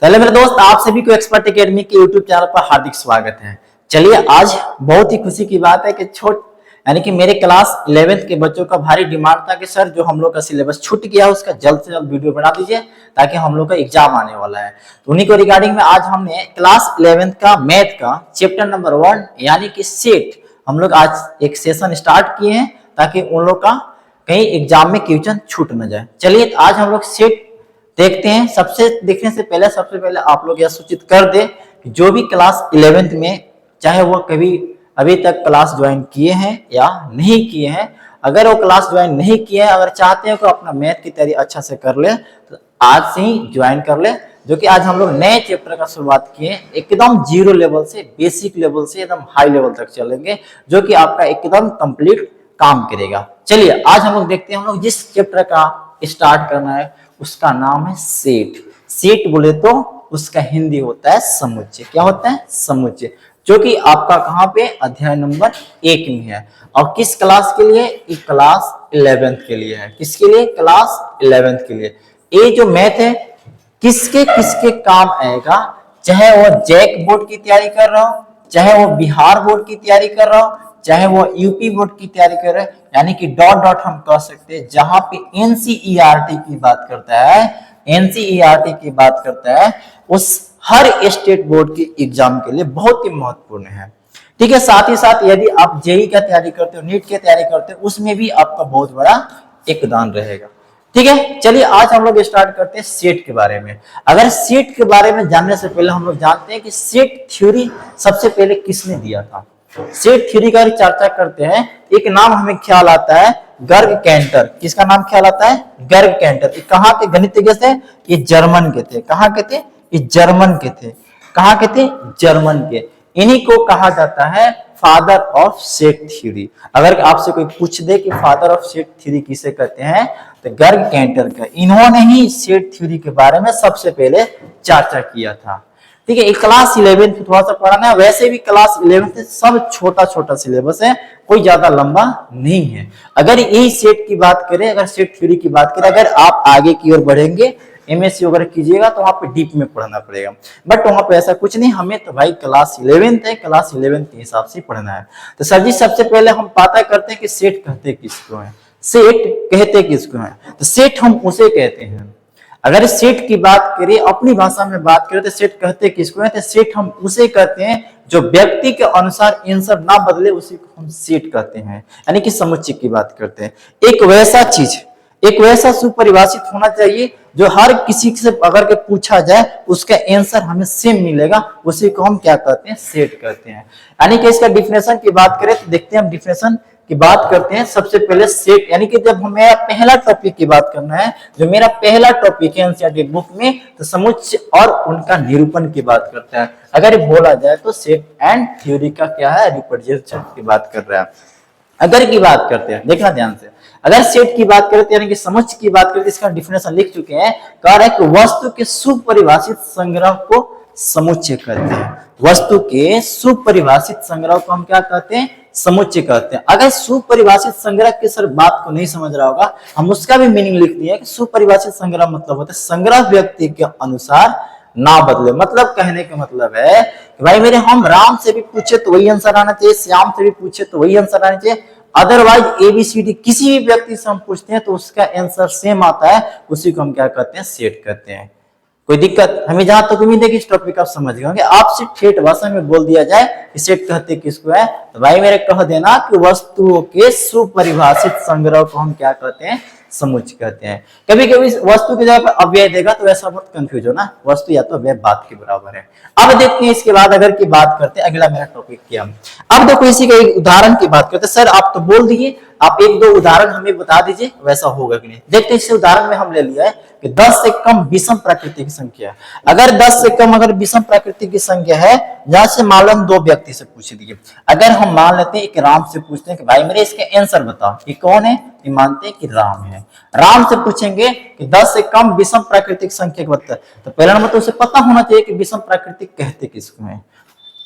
पहले मेरे दोस्त आप सभी को एक्सपर्ट एकेडमी के यूट्यूब चैनल पर हार्दिक स्वागत है। चलिए आज बहुत ही खुशी की बात है कि यानी कि मेरे क्लास 11th के बच्चों का भारी डिमांड था कि सर जो हम लोग का सिलेबस छूट गया उसका जल्द से जल्द वीडियो बना दीजिए ताकि हम लोग का एग्जाम आने वाला है। तो उन्हीं को रिगार्डिंग में आज हमने क्लास 11th का मैथ का चैप्टर नंबर 1 यानी कि सेट हम लोग आज एक सेशन स्टार्ट किए हैं ताकि उन लोग का कहीं एग्जाम में क्वेश्चन छूट न जाए। चलिए आज हम लोग सेट देखते हैं। देखने से पहले सबसे पहले आप लोग यह सूचित कर दे कि जो भी क्लास 11th में चाहे वो कभी अभी तक क्लास ज्वाइन किए हैं या नहीं किए हैं, अगर वो क्लास ज्वाइन नहीं किए हैं, अगर चाहते हैं कि अपना मैथ की तैयारी अच्छा से कर ले तो आज से ही ज्वाइन कर ले। जो कि आज हम लोग नए चैप्टर का शुरुआत किए एकदम जीरो लेवल से बेसिक लेवल से एकदम हाई लेवल तक चलेंगे जो कि आपका एकदम कंप्लीट काम करेगा। चलिए आज हम लोग देखते हैं। हम लोग जिस चैप्टर का स्टार्ट करना है उसका नाम है सेट। सेट बोले तो उसका हिंदी होता है समुच्चय। क्या होता है? समुच्चय, जो कि आपका कहां पे अध्याय नंबर 1 में है। और किस क्लास के लिए? क्लास 11th के लिए है। किसके लिए? क्लास 11th के लिए। ये जो मैथ है किसके किसके काम आएगा, चाहे वो जैक बोर्ड की तैयारी कर रहा हो, चाहे वो बिहार बोर्ड की तैयारी कर रहा हो, चाहे वो यूपी बोर्ड की तैयारी कर रहे हैं, यानी कि डॉट डॉट हम कह सकते हैं। जहां पे एनसीईआरटी की बात करता है, एनसीईआरटी की बात करता है, उस हर स्टेट बोर्ड के एग्जाम के लिए बहुत ही महत्वपूर्ण है। ठीक है। साथ ही साथ यदि आप जेई का तैयारी करते हो, नीट की तैयारी करते हो, उसमें भी आपका बहुत बड़ा योगदान रहेगा। ठीक है। चलिए आज हम लोग स्टार्ट करते हैं सेट के बारे में। अगर सेट के बारे में जानने से पहले हम लोग जानते हैं कि सेट थ्योरी सबसे पहले किसने दिया था। सेट थ्योरी का चर्चा करते हैं, एक नाम हमें ख्याल आता है गर्ग कैंटर। किसका नाम ख्याल आता है? गर्ग कैंटर। कहाँ के गणितज्ञ थे? ये जर्मन के थे। कहाँ के थे? ये जर्मन के थे। कहाँ के थे? जर्मन के। इन्हीं को कहा जाता है फादर ऑफ सेट थ्योरी। अगर आपसे कोई पूछ दे कि फादर ऑफ सेट थ्योरी किसे कहते हैं तो गर्ग कैंटर का। इन्होंने ही सेट थ्योरी के बारे में सबसे पहले चर्चा किया था। ठीक है। क्लास 11th थोड़ा सा पढ़ाना है, वैसे भी क्लास 11th सब छोटा छोटा सिलेबस है, कोई ज्यादा लंबा नहीं है। अगर यही सेट की बात करें, अगर सेट थ्योरी की बात करें, अगर आप आगे की ओर बढ़ेंगे एमएससी वगैरह कीजिएगा तो वहां पे डीप में पढ़ना पड़ेगा, बट वहां पे ऐसा कुछ नहीं। हमें तो भाई क्लास 11th है, क्लास 11th के हिसाब से पढ़ना है। तो सर जी सबसे पहले हम पता करते हैं कि सेट कहते किसको है। सेट कहते किसको है? तो सेट हम उसे कहते हैं, अगर सेट की बात करें अपनी भाषा में बात करें तो सेट कहते किसको है? तो सेट हम उसे कहते हैं जो व्यक्ति के अनुसार आंसर ना बदले, उसी को हम सेट कहते हैं, यानी कि समुच्चय की बात करते हैं। एक वैसा चीज, एक वैसा सुपरिभाषित होना चाहिए जो हर किसी से अगर के पूछा जाए उसका आंसर हमें सेम मिलेगा, उसी को हम क्या कहते हैं? सेट कहते हैं। यानी कि इसका डिफिनेशन की बात करें तो देखते हैं हम डिफिनेशन की बात करते हैं। सबसे पहले सेट, यानी कि जब हमें पहला टॉपिक की बात करना है, जो मेरा पहला टॉपिक है एनसीईआरटी बुक में, तो समुच्चय और उनका निरूपण की बात करता है। अगर बोला जाए तो सेट एंड थ्योरी का क्या है? रिप्रेजेंटेशन की बात कर रहा है। अगर की बात करते हैं, देखना ध्यान से, अगर सेट की बात करते हैं यानी कि समुच्चय की बात करते हैं, इसका डिफिनेशन लिख चुके हैं। कह रहे हैं कि वस्तु के सुपरिभाषित संग्रह को समुच्चय कहते हैं। वस्तु के सुपरिभाषित संग्रह को हम क्या कहते हैं? समुच्चय कहते हैं। अगर सुपरिभाषित संग्रह के सर बात को नहीं समझ रहा होगा, हम उसका भी मीनिंग लिख दिए कि सुपरिभाषित संग्रह मतलब होता है संग्रह व्यक्ति के अनुसार ना बदले। मतलब कहने का मतलब है कि भाई मेरे हम राम से भी पूछे तो वही आंसर आना चाहिए, श्याम से भी पूछे तो वही आंसर आना चाहिए, अदरवाइज एबीसीडी किसी भी व्यक्ति से हम पूछते हैं तो उसका आंसर सेम आता है, उसी को हम क्या कहते हैं? सेट कहते हैं। कोई दिक्कत? हमें जहां तक उम्मीद है कि इस टॉपिक आप समझ गए होंगे। आपसे ठेठ भाषा में बोल दिया जाए कि सेट कहते किसको है तो भाई मेरे कह देना कि वस्तुओं के सुपरिभाषित संग्रह को हम क्या कहते हैं? समुच्चय कहते हैं। कभी कभी वस्तु की जगह पर अव्यय देगा तो ऐसा बहुत कंफ्यूज हो ना, वस्तु या तो अव्यय बात के बराबर है। अब देखते हैं इसके बाद अगर की बात करते हैं, अगला मेरा टॉपिक क्या। अब देखो इसी का एक उदाहरण की बात करते हैं। सर आप तो बोल दिए, आप एक दो उदाहरण हमें बता दीजिए वैसा होगा कि नहीं। देखते इस उदाहरण में हम ले लिया है कि 10 से कम विषम प्रकृति की संख्या। अगर 10 से कम अगर विषम प्रकृति की संख्या है, जहां से मान लो 2 व्यक्ति से पूछ दिए। अगर हम मान लेते हैं एक राम से पूछते हैं कि भाई मेरे इसके आंसर बताओ, ये कौन है? ये मानते हैं कि राम है। राम से पूछेंगे कि 10 से कम विषम प्राकृतिक संख्या बता, तो पहला नंबर तो उसे पता होना चाहिए कि विषम प्राकृतिक कहते किसको है।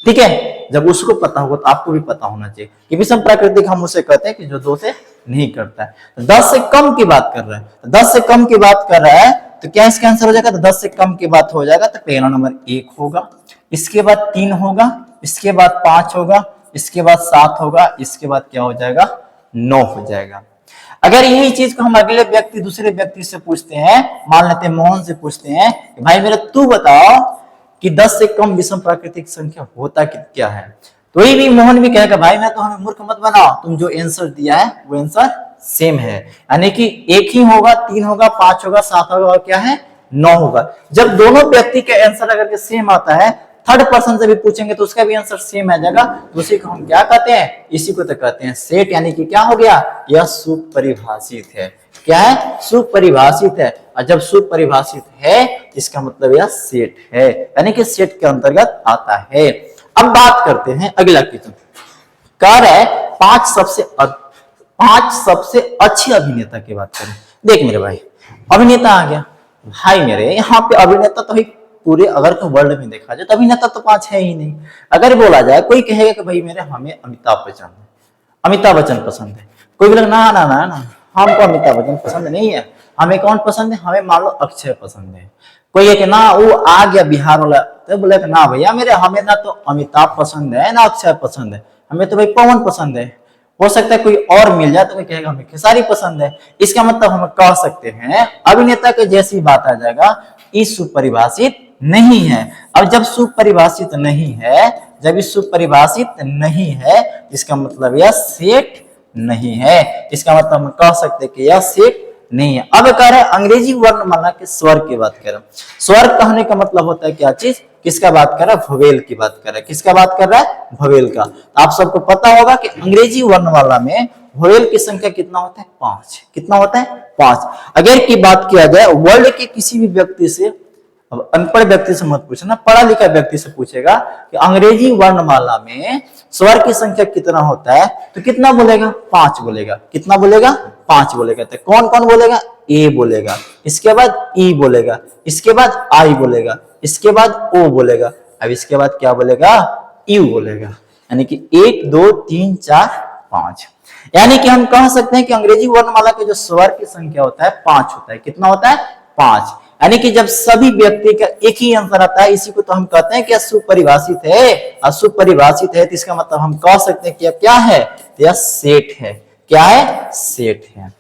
ठीक है। जब उसको पता होगा तो आपको भी पता होना चाहिए कि विषम प्राकृतिक हम उसे कहते हैं कि जो 2 से नहीं करता है। 10 से कम की बात कर रहा है, 10 से कम की बात कर रहा है तो क्या इसका आंसर हो जाएगा? तो 10 से कम की बात हो जाएगा तो पहला नंबर 1 होगा, इसके बाद 3 होगा, इसके बाद 5 होगा, इसके बाद 7 होगा, इसके बाद क्या हो जाएगा? 9 हो जाएगा। अगर यही चीज को हम अगले व्यक्ति दूसरे व्यक्ति से पूछते हैं, मान लेते हैं मोहन से पूछते हैं कि भाई मेरा तू बताओ कि 10 से कम विषम प्राकृतिक संख्या होता क्या है, तो ये भी मोहन भी कहेगा भाई मैं तो हमें मूर्ख मत बनाओ, तुम जो आंसर दिया है वो आंसर सेम है, यानी कि एक ही होगा, 3 होगा, 5 होगा, 7 होगा और क्या है? 9 होगा। जब दोनों व्यक्ति के आंसर अगर के सेम आता है, थर्ड पर्सन से भी पूछेंगे तो उसका भी आंसर सेम आ जाएगा, तो उसी को हम क्या कहते हैं? इसी को तो कहते हैं सेट, यानी कि क्या हो गया? यह सुपरिभाषित है। क्या है? सुपरिभाषित है। और जब सुपरिभाषित है इसका मतलब यह सेट है, यानी कि सेट के अंतर्गत आता है। अब बात करते हैं अगला क्वेश्चन। कह रहा है पांच सबसे अच्छे अभिनेता की बात करें। देख मेरे भाई, अभिनेता आ गया भाई मेरे, यहाँ पे अभिनेता तो ही पूरे अगर तो वर्ल्ड में देखा जाए तो अभिनेता तो 5 है ही नहीं। अगर बोला जाए, कोई कहेगा कि भाई मेरे हमें अमिताभ बच्चन पसंद है, कोई बोलेगा ना ना ना ना हमको अमिताभ बच्चन पसंद नहीं है, हमें कौन पसंद है? हमें मान लो अक्षय पसंद है। कोई है कि ना वो आ गया बिहार वाला, तो बोले ना भैया मेरे हमें ना तो अमिताभ पसंद है ना अक्षय पसंद है, हमें तो भाई पवन पसंद है। हो सकता है कोई और मिल जाए तो कोई कहेगा हमें खेसारी पसंद है। इसका मतलब हम कह सकते हैं अभिनेता के जैसी बात आ जाएगा, इस सुपरिभाषित नहीं है। अब जब सुपरिभाषित नहीं है, जब इस सुपरिभाषित नहीं है, इसका मतलब यह सेट नहीं है। इसका मतलब हम कह सकते हैं कि यह सेट नहीं है। अब कह रहे हैं अंग्रेजी वर्णमाला के स्वर की बात करें। स्वर कहने का मतलब होता है क्या चीज? किसका बात कर रहा है? वोवेल की बात कर रहा है। किसका बात कर रहा है? वोवेल का। आप सबको पता होगा कि अंग्रेजी वर्णमाला में वोवेल की संख्या कितना होता है? 5। कितना होता है? 5। अगर की बात किया जाए वर्ल्ड के किसी भी व्यक्ति से, अब अनपढ़ व्यक्ति से मत पूछना, पढ़ा लिखा व्यक्ति से पूछेगा कि अंग्रेजी वर्णमाला में स्वर की संख्या कितना होता है, तो कितना बोलेगा? 5 बोलेगा। कितना बोलेगा? 5 बोलेगा। तो कौन कौन बोलेगा? ए बोलेगा, इसके बाद ई बोलेगा, इसके बाद आई बोलेगा, इसके बाद ओ बोलेगा, अब इसके बाद क्या बोलेगा? यू बोलेगा। यानी कि 1 2 3 4 5। यानी कि हम कह सकते हैं कि अंग्रेजी वर्णमाला के जो स्वर की संख्या होता है 5 होता है। कितना होता है? 5। यानी कि जब सभी व्यक्ति का एक ही आंसर आता है, इसी को तो हम कहते हैं कि सुपरिभाषित है। असुपरिभाषित है तो इसका मतलब हम कह सकते हैं कि क्या है? यह सेट है। क्या है? सेट है।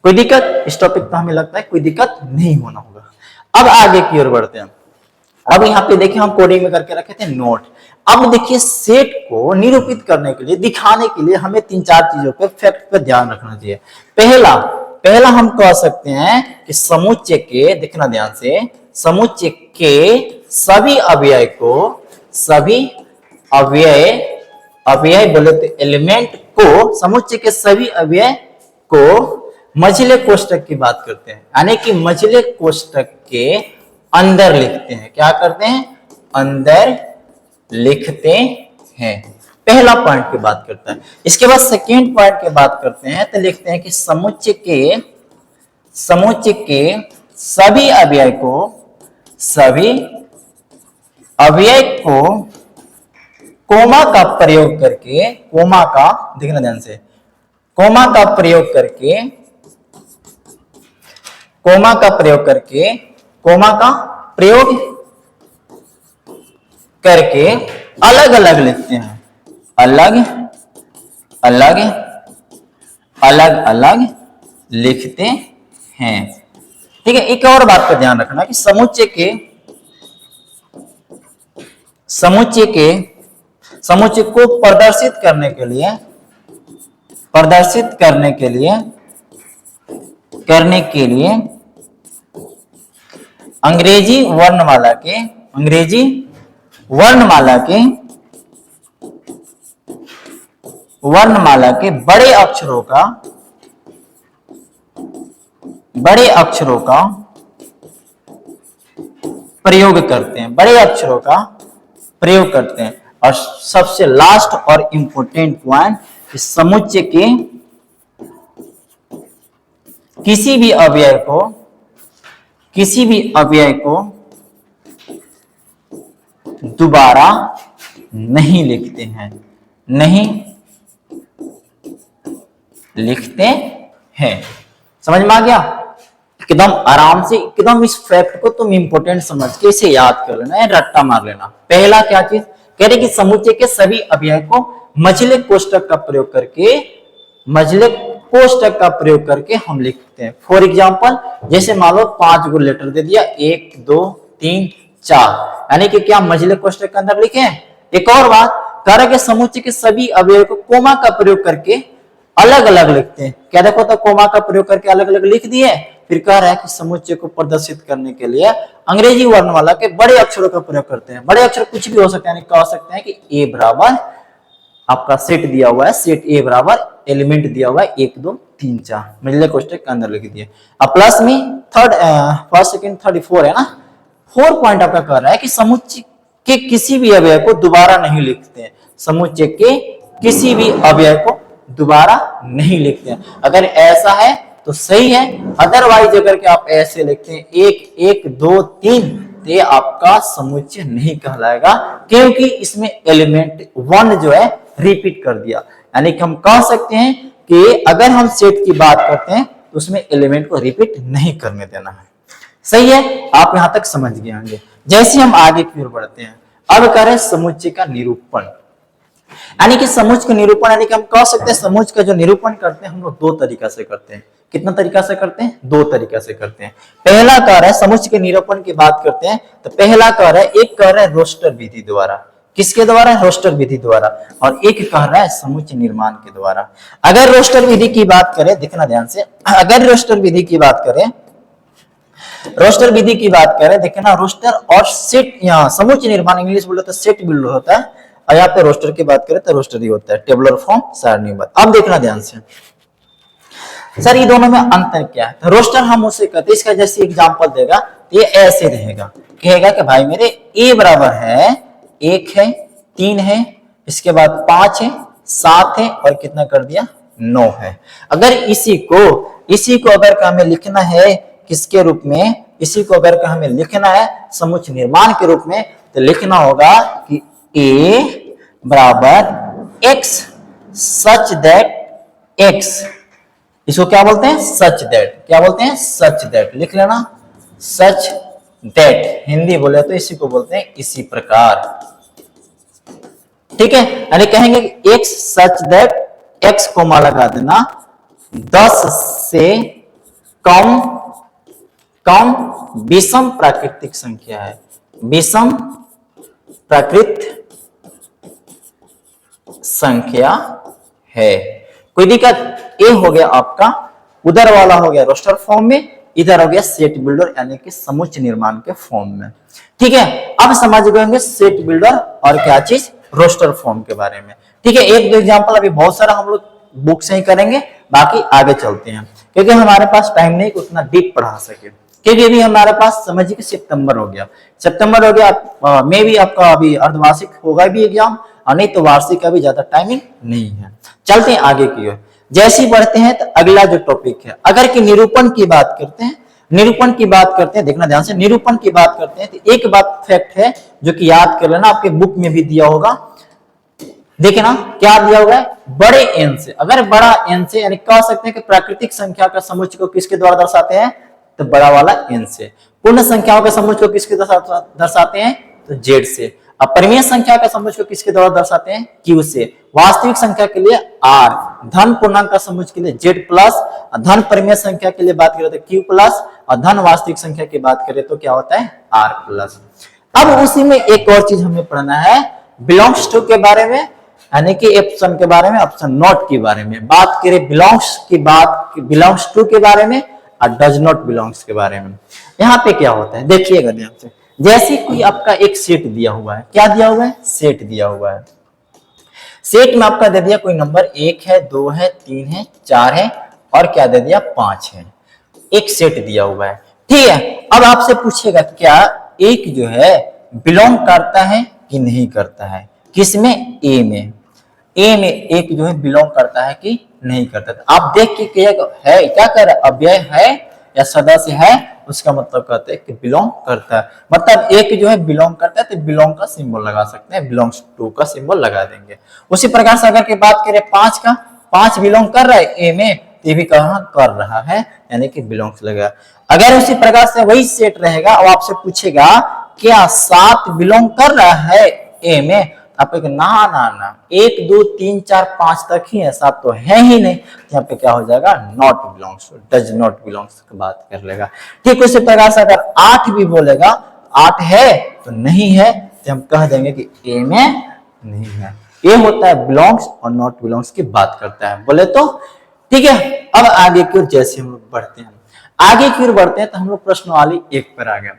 कोई दिक्कत? इस टॉपिक पर हमें लगता है कोई दिक्कत नहीं होना होगा। अब आगे की ओर बढ़ते हैं। अब यहाँ पे देखिए हम कोडिंग में करके रखे थे नोट। अब देखिए सेट को निरूपित करने के लिए, दिखाने के लिए हमें 3-4 चीजों पे फैक्ट पे ध्यान रखना चाहिए। पहला हम कह सकते हैं कि समुच्चय के, देखना ध्यान से, समुच्चय के सभी अवयव को, सभी अवयव बोले तो एलिमेंट को, समुच्चय के सभी अवयव को मझले कोष्ठक की बात करते हैं, यानी कि मझले कोष्ठक के अंदर लिखते हैं। क्या करते हैं? अंदर लिखते हैं। पहला पॉइंट की बात करता है। इसके बाद सेकेंड पॉइंट की बात करते हैं तो लिखते हैं कि समुच्चय के सभी अवयव को कोमा का प्रयोग करके, कोमा का, देखना ध्यान से, कोमा का प्रयोग करके अलग अलग लिखते हैं। अलग अलग लिखते हैं। ठीक है। एक और बात का ध्यान रखना कि समुच्चय को प्रदर्शित करने के लिए अंग्रेजी वर्णमाला के बड़े अक्षरों का प्रयोग करते हैं। और सबसे लास्ट और इंपॉर्टेंट पॉइंट, समुच्चय के किसी भी अवयव को दोबारा नहीं लिखते हैं। समझ में आ गया? एकदम आराम से, एकदम इस फैक्ट को तुम इंपोर्टेंट समझ के इसे याद कर लेना है, रट्टा मार लेना। पहला क्या चीज कह रहे कि समुच्चय के सभी अवयव को मझले कोष्ठक का प्रयोग करके, मझले कोष्ठक का प्रयोग करके हम लिखते हैं। फॉर एग्जाम्पल जैसे मान लो 5 गो लेटर दे दिया, 1 2 3 4, यानी कि क्या मझले कोष्ठक के अंदर लिखे। एक और बात कह रहे कि समुच्चय के सभी अवयव को कोमा का प्रयोग करके अलग अलग लिखते हैं। क्या देखो तो कोमा का प्रयोग करके अलग अलग लिख दिए। फिर कह रहा है कि समुच्चय को प्रदर्शित करने के लिए अंग्रेजी वर्णमाला के बड़े अक्षरों का प्रयोग करते हैं। बड़े अक्षर कुछ भी हो सकते हैं, यानी कह सकते हैं कि ए बराबर आपका सेट दिया हुआ है, सेट ए बराबर एलिमेंट दिया हुआ है 1 2 3 4, मझले कोष्ठक के अंदर लिख दिए। अब प्लस में third first second third four है ना, 4 पॉइंट आपका कह रहा है कि समुच्चय के किसी भी अवयव को दोबारा नहीं लिखते हैं। समुच्चय के किसी भी अवयव को दोबारा नहीं लिखते हैं। अगर ऐसा है तो सही है, अदरवाइज अगर के आप ऐसे लिखते हैं 1 1 2 3, तो ये आपका समुच्चय नहीं कहलाएगा, क्योंकि इसमें एलिमेंट 1 जो है रिपीट कर दिया। यानी कि हम कह सकते हैं कि अगर हम सेट की बात करते हैं तो उसमें एलिमेंट को रिपीट नहीं करने देना है। सही है, आप यहां तक समझ गए होंगे। जैसे हम आगे की ओर बढ़ते हैं, अब करें समुच्चय का निरूपण। यानी कि समुच्चय का निरूपण, यानी कि हम कह सकते हैं समुच्चय का जो निरूपण करते हैं हम लोग 2 तरीका से करते हैं। कितना तरीका से करते हैं? 2 तरीका से करते हैं। पहला कार्य है समुच्चय के निरूपण की बात करते हैं तो पहला कार्य है, एक कार्य है रोस्टर विधि द्वारा। किसके द्वारा? रोस्टर विधि द्वारा। और एक कार्य है समुच्चय निर्माण के द्वारा। अगर रोस्टर विधि की बात करें, देखना ध्यान से, अगर रोस्टर विधि की बात करें, रोस्टर विधि की बात करें, देखिए ना, रोस्टर और सेट, यहाँ समुच्चय निर्माण इंग्लिश बोले तो सेट बिल्डर होता है, और यहाँ पे रोस्टर की बात करें तो रोस्टर ही होता है, टेबुलर फॉर्म सारणीबद्ध। अब देखना ध्यान से, सर ये दोनों में अंतर क्या है? तो रोस्टर हम उसे कहते हैं, इसका जैसे एग्जांपल देगा तो ये ऐसे रहेगा, कहेगा कि भाई मेरे ए बराबर है 1 है 3 है, इसके बाद 5 है 7 है, और कितना कर दिया 9 है। अगर इसी को अगर हमें लिखना है किसके रूप में, इसी को अगर हमें लिखना है समुच्चय निर्माण के रूप में, तो लिखना होगा कि ए बराबर x सच दैट x, इसको क्या बोलते हैं? Such that. क्या बोलते हैं? Such that. लिख लेना, सच दैट। हिंदी बोले तो इसी को बोलते हैं इसी प्रकार। ठीक है, यानी कहेंगे कि x such that x comma लगा देना 10 से कम विषम प्राकृतिक संख्या है। विषम प्राकृत संख्या है। कोई दिक्कत? ए हो गया आपका, उधर वाला हो गया रोस्टर फॉर्म में, इधर हो गया सेट बिल्डर यानी कि समुच्चय निर्माण के फॉर्म में। ठीक है, अब समझ गए होंगे सेट बिल्डर और क्या चीज, रोस्टर फॉर्म के बारे में। ठीक है, 1 2 एग्जांपल अभी बहुत सारा हम लोग बुक से ही करेंगे, बाकी आगे चलते हैं, क्योंकि हमारे पास टाइम नहीं उतना डीप पढ़ा सके, क्योंकि अभी हमारे पास समझिए कि सितंबर हो गया, मे भी आपका अभी अर्धवार्षिक होगा भी एग्जाम, और नहीं तो वार्षिक का भी ज्यादा टाइमिंग नहीं है। चलते हैं आगे की ओर। जैसे ही बढ़ते हैं तो अगला जो टॉपिक है, अगर कि निरूपण की बात करते हैं, निरूपण की बात करते हैं, देखना ध्यान से, निरूपण की बात करते हैं तो एक बात फैक्ट है जो कि याद कर लेना, आपके बुक में भी दिया होगा। देखना क्या दिया हुआ है, बड़े एन से। अगर बड़ा एन से, यानी कह सकते हैं कि प्राकृतिक संख्या का समुच्चय को किसके द्वारा दर्शाते हैं, तो बड़ा वाला एन से। पूर्ण संख्याओं के समुच्चय को किसके दर्शाते हैं, तो जेड से। अब परिमेय संख्या का समुच्चय को किसके द्वारा दर्शाते हैं, क्यू से। वास्तविक संख्या के लिए आर, धन पूर्णांक का समुच्चय के लिए जेड प्लस, धन परिमेय संख्या के लिए बात करें तो क्यू प्लस, और धन वास्तविक संख्या की बात करें तो क्या होता है, आर प्लस। अब उसी में एक और चीज हमें पढ़ना है, बिलोंग्स टू के बारे में, यानी कि ऑप्शन के बारे में, ऑप्शन नॉट के बारे में बात करें, बिलोंग्स की बात, बिलोंग्स टू के बारे में और डज नॉट बिलोंग्स के बारे में। यहाँ पे क्या होता है देखिएगा ध्यान से, जैसे कोई आपका एक सेट दिया हुआ है, क्या दिया हुआ है, सेट दिया हुआ है। सेट में आपका दे दिया कोई नंबर 1 है 2 है 3 है 4 है, और क्या दे दिया 5 है, एक सेट दिया हुआ है। ठीक है, अब आपसे पूछेगा क्या एक जो है बिलोंग करता है कि नहीं करता है, किसमें, ए में। ए में एक जो है बिलोंग करता है कि नहीं करता है। आप देख के है क्या कर रहा है, अव्यय है या सदस्य है, उसका मतलब कहते हैं कि बिलोंग करता है। मतलब एक जो है बिलोंग करता है तो बिलोंग का सिंबल लगा सकते हैं, बिलोंग्स टू का सिंबल लगा देंगे। उसी प्रकार से अगर की बात करें 5 का, 5 बिलोंग कर रहा है ए में, ये भी कहां कर रहा है, यानी कि बिलोंग्स लगा। अगर उसी प्रकार से वही सेट रहेगा और आपसे पूछेगा क्या 7 बिलोंग कर रहा है ए में, आप कहेंगे ना ना ना 1 2 3 4 5 तक ही है, 7 तो है ही नहीं। यहाँ पे क्या हो जाएगा, not belongs, does not belongs की बात कर लेगा। ठीक उसी प्रकार से अगर 8 भी बोलेगा, 8 है तो नहीं है, तो हम कह देंगे कि ए में नहीं है। ये होता है बिलोंग्स और नॉट बिलोंग्स की बात करता है, बोले तो। ठीक है, अब आगे की ओर जैसे हम लोग बढ़ते हैं, आगे की ओर बढ़ते हैं तो हम लोग प्रश्नवाली 1 पर आ गए।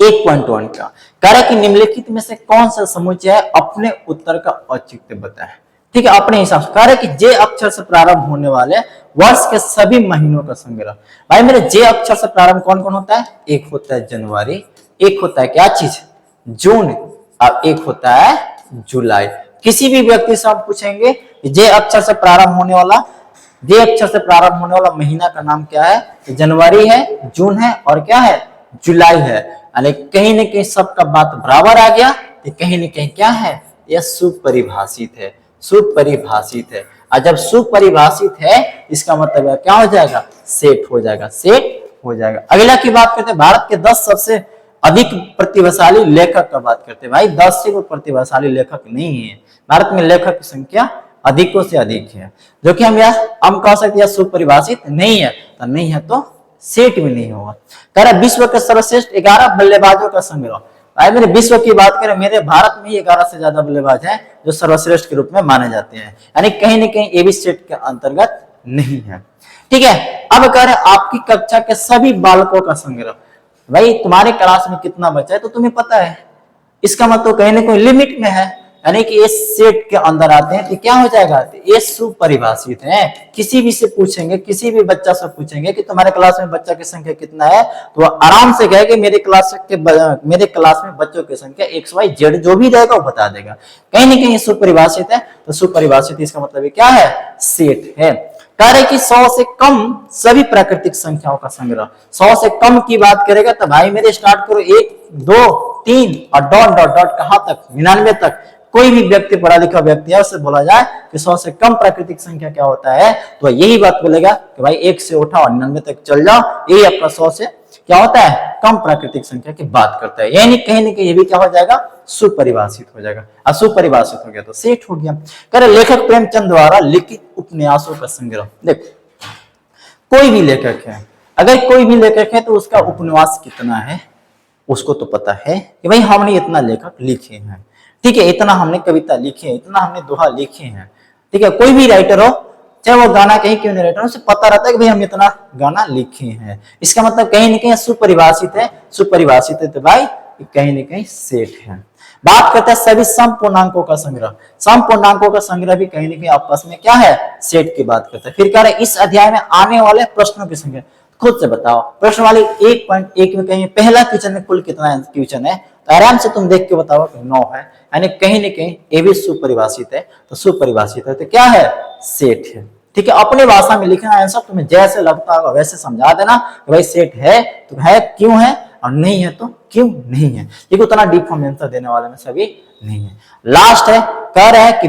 1.1 का कह रहा है कि निम्नलिखित में से कौन सा समुच्चय है, अपने उत्तर का औचित्य बताएं। ठीक है, अपने हिसाब से कह रहे कि जे अक्षर से प्रारंभ होने वाले वर्ष के सभी महीनों का संग्रह। भाई मेरे जे अक्षर से प्रारंभ कौन कौन होता है, एक होता है जनवरी, एक होता है क्या चीज जून, और एक होता है जुलाई। किसी भी व्यक्ति से हम पूछेंगे जे अक्षर से प्रारंभ होने वाला, जे अक्षर से प्रारंभ होने वाला महीना का नाम क्या है, जनवरी है, जून है और क्या है, जुलाई है। यानी कहीं न कहीं सबका बात बराबर आ गया, तो कहीं न कहीं क्या है, यह सुपरिभाषित है, सुपरिभाषित है। और जब सुपरिभाषित है इसका मतलब क्या हो जाएगा, सेट हो जाएगा, सेट हो जाएगा। अगला की बात करते हैं, भारत के 10 सबसे अधिक प्रतिभाशाली लेखक का बात करते हैं। भाई 10 से कोई प्रतिभाशाली लेखक नहीं है, भारत में लेखक की संख्या अधिकों से अधिक है, जो कि हम कह सकते हैं सुपरिभाषित नहीं है, तो नहीं है तो सेट भी नहीं होगा। कह रहा विश्व के सर्वश्रेष्ठ 11 बल्लेबाजों का संग्रह। भाई मेरे विश्व की बात करें, मेरे भारत में ही 11 से ज्यादा बल्लेबाज हैं जो सर्वश्रेष्ठ के रूप में माने जाते हैं, यानी कहीं ना कहीं ये भी सेट के अंतर्गत नहीं है। ठीक है, अब कह रहे आपकी कक्षा के सभी बालकों का संग्रह। भाई तुम्हारे क्लास में कितना बच्चा है तो तुम्हें पता है, इसका मतलब कहीं ना कहीं लिमिट में है, यानी कि ये सेट के अंदर आते हैं, तो क्या हो जाएगा, ये सुपरिभाषित है। किसी भी से पूछेंगे, किसी भी बच्चा से पूछेंगे कि तुम्हारे क्लास में बच्चा की संख्या कितना है, तो वह आराम से कहेगा मेरे क्लास में बच्चों की संख्या XYZ जो भी रहेगा वो बता देगा। कहीं ना कहीं सुपरिभाषित है, तो सुपरिभाषित इसका मतलब क्या है, सेट है। कह रहे कि 100 से कम सभी प्राकृतिक संख्याओं का संग्रह। 100 से कम की बात करेगा तो भाई मेरे स्टार्ट करो 1 2 3 और डॉट डॉट डॉट कहां तक, 99 तक। कोई भी व्यक्ति पढ़ा लिखा व्यक्ति है उससे बोला जाए कि 100 से कम प्राकृतिक संख्या क्या होता है, तो यही बात बोलेगा कि भाई 1 से उठा और 99 तक चल जाओ, यही आपका 100 से क्या होता है, कम प्राकृतिक संख्या की बात करता है। यानी कहीं ना कहीं ये भी क्या हो जाएगा, सुपरिभाषित हो जाएगा। असुपरिभाषित हो गया तो सेट हो गया। करे लेखक प्रेमचंद द्वारा लिखित उपन्यासों का संग्रह। देखो कोई भी लेखक है, अगर कोई भी लेखक है तो उसका उपन्यास कितना है उसको तो पता है कि भाई हमने इतना लेखक लिखे हैं, ठीक है, इतना हमने कविता लिखी है, इतना हमने दोहा लिखे हैं। ठीक है, कोई भी राइटर हो, चाहे वो गाना कहीं क्यों नहीं राइटर हो, उसे पता रहता है कि भाई हम इतना गाना लिखे हैं। इसका मतलब कहीं ना कहीं सुपरिभाषित है, सुपरिभाषित है तो भाई कहीं ना कहीं सेट है। बात करते हैं सभी समपूर्णांकों का संग्रह। समपूर्णांकों का संग्रह भी कहीं ना कहीं आपस में क्या है, सेट की बात करते हैं। फिर कह रहे हैं इस अध्याय में आने वाले प्रश्नों की संख्या खुद से बताओ। प्रश्न वाली 1.1 में कहीं पहला क्वेश्चन में कुल कितना क्वेश्चन है, तो आराम से तुम देख के बताओ कि 9 है, यानी कहीं ना कहीं ये भी सुपरिभाषित है, तो सुपरिभाषित है तो क्या है, सेट है। ठीक है, अपनी भाषा में लिखना आंसर, तुम्हें जैसे लगता होगा वैसे समझा देना कि भाई सेट है तो है क्यों है, और नहीं है तो क्यों नहीं है। ये उतना डीप हम आंसर देने वाले में सभी नहीं है। लास्ट है, कह रहे हैं कि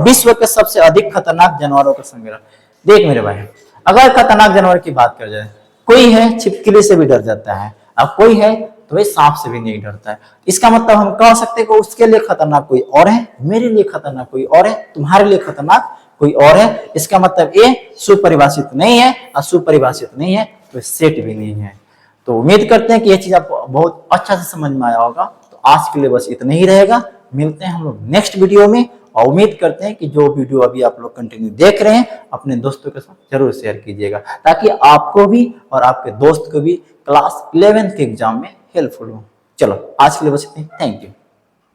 विश्व के सबसे अधिक खतरनाक जानवरों का संग्रह। देख मेरे भाई, अगर खतरनाक जानवर की बात कर जाए, कोई है छिपकली से भी डर जाता है, अब कोई है तो भाई सांप से भी नहीं डरता है। इसका मतलब हम कह सकते हैं कि उसके लिए खतरनाक कोई और है, मेरे लिए खतरनाक कोई और है, तुम्हारे लिए खतरनाक कोई और है। इसका मतलब ये सुपरिभाषित नहीं है, और सुपरिभाषित नहीं है तो सेट भी नहीं है। तो उम्मीद करते हैं कि ये चीज आपको बहुत अच्छा से समझ में आया होगा। तो आज के लिए बस इतना ही रहेगा, मिलते हैं हम लोग नेक्स्ट वीडियो में, और उम्मीद करते हैं कि जो वीडियो अभी आप लोग कंटिन्यू देख रहे हैं अपने दोस्तों के साथ जरूर शेयर कीजिएगा, ताकि आपको भी और आपके दोस्त को भी क्लास 11th के एग्जाम में हेल्पफुल हो। चलो आज के लिए बस इतना ही, थैंक यू।